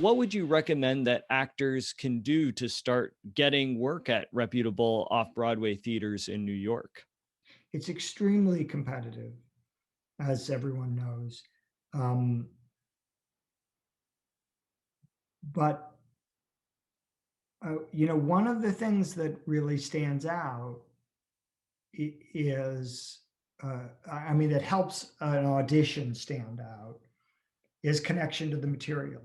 what would you recommend that actors can do to start getting work at reputable off-Broadway theaters in New York? It's extremely competitive, as everyone knows. Um, but one of the things that really stands out is, I mean, that helps an audition stand out is connection to the material.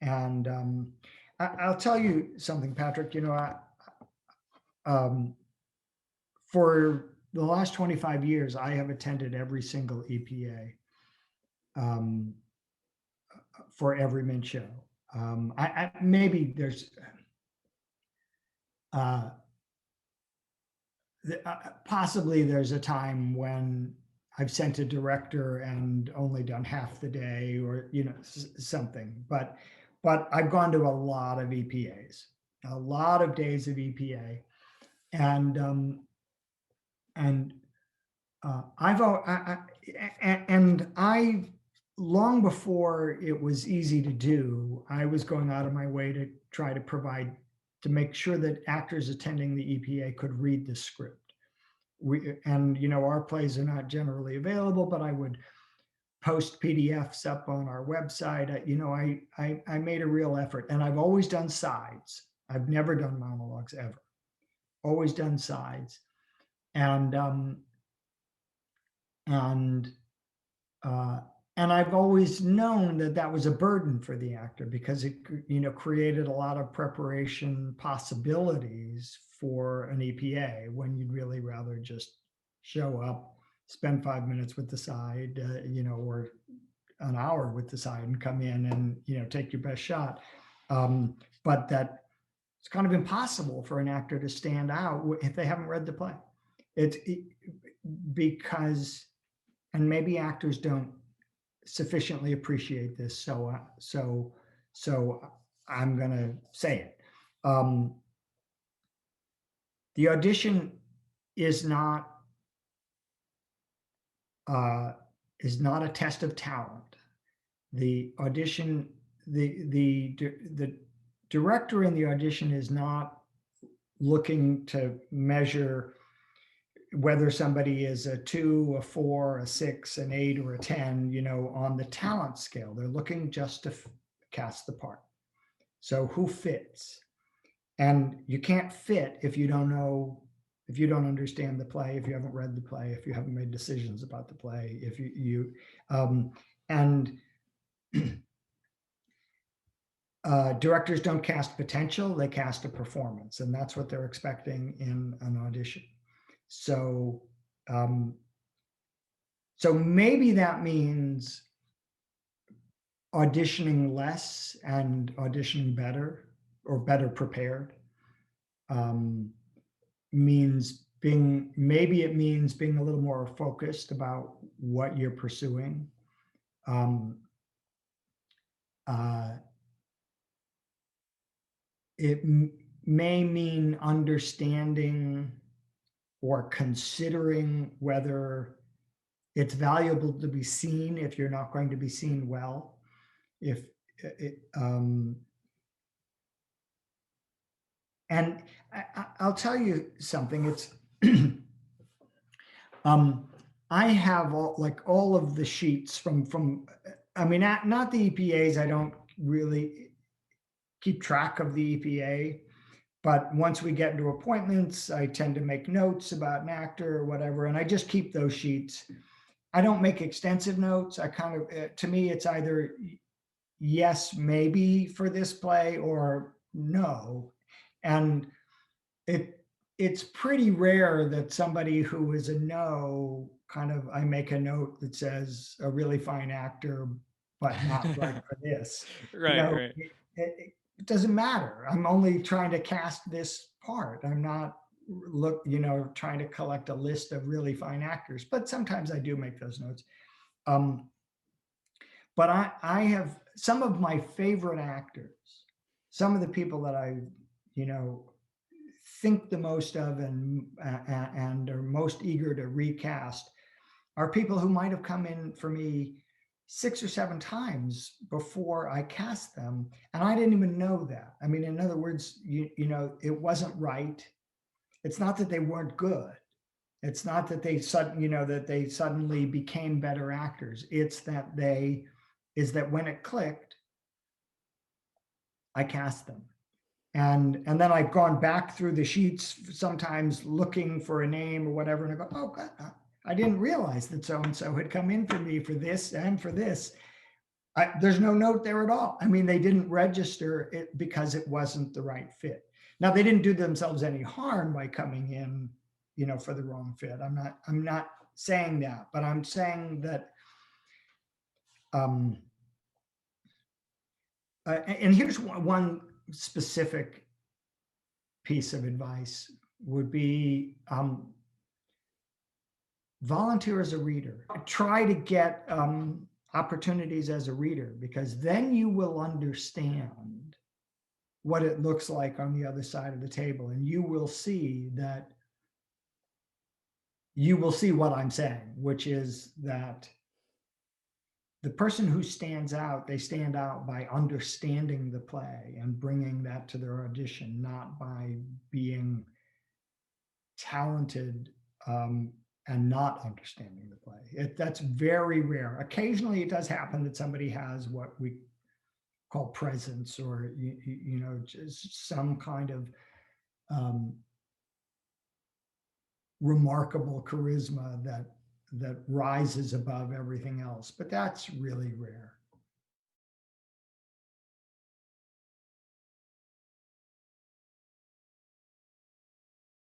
And I'll tell you something, Patrick. Um, for the last 25 years, I have attended every single EPA um, for every Mint show. Maybe there's uh, possibly there's a time when I've sent a director and only done half the day, or something. But I've gone to a lot of EPAs, a lot of days of EPA, and and I long before it was easy to do, I was going out of my way to try to provide to make sure that actors attending the EPA could read the script. Our plays are not generally available, but I would post PDFs up on our website. I made a real effort, and I've always done sides. I've never done monologues ever. Always done sides, and and uh, and I've always known that that was a burden for the actor, because it created a lot of preparation possibilities for an EPA, when you'd really rather just show up, spend 5 minutes with the side, or an hour with the side, and come in and take your best shot. But that it's kind of impossible for an actor to stand out if they haven't read the play. Because, and maybe actors don't sufficiently appreciate this, so I'm gonna say it. The audition is not a test of talent. The audition, the director in the audition is not looking to measure whether somebody is a 2, a 4, a 6, an 8, or a 10, on the talent scale. They're looking just to cast the part. So who fits? And you can't fit if you don't know, if you don't understand the play, if you haven't read the play, if you haven't made decisions about the play, if and directors don't cast potential, they cast a performance, and that's what they're expecting in an audition. So, so maybe that means auditioning less and auditioning better, or better prepared. Maybe it means being a little more focused about what you're pursuing. It may mean understanding or considering whether it's valuable to be seen if you're not going to be seen well. And I'll tell you something. It's I have all of the sheets from I mean, not the EPAs. I don't really keep track of the EPA, but once we get into appointments, I tend to make notes about an actor or whatever, and I just keep those sheets. I don't make extensive notes. I kind of, to me, it's either yes, maybe for this play, or no. And it's pretty rare that somebody who is a no, kind of, I make a note that says a really fine actor, but not right for this. Right. It doesn't matter. I'm only trying to cast this part. I'm not trying to collect a list of really fine actors, but sometimes I do make those notes. But I have some of my favorite actors, some of the people that I, think the most of and are most eager to recast, are people who might have come in for me 6 or 7 times before I cast them, and I didn't even know that. I mean, in other words, you know, it wasn't right. It's not that they weren't good. It's not that that they suddenly became better actors. It's that when it clicked, I cast them. And then I've gone back through the sheets sometimes looking for a name or whatever, and I go, oh God, I didn't realize that so and so had come in for me for this and for this. There's no note there at all. I mean, they didn't register it because it wasn't the right fit. Now, they didn't do themselves any harm by coming in, you know, for the wrong fit. I'm not saying that, but I'm saying that. Um, and here's one specific piece of advice would be volunteer as a reader. Try to get opportunities as a reader, because then you will understand what it looks like on the other side of the table, and you will see what I'm saying, which is that the person who stands out, they stand out by understanding the play and bringing that to their audition, not by being talented and not understanding the play. That's very rare. Occasionally it does happen that somebody has what we call presence, or you know, just some kind of remarkable charisma that rises above everything else, but that's really rare.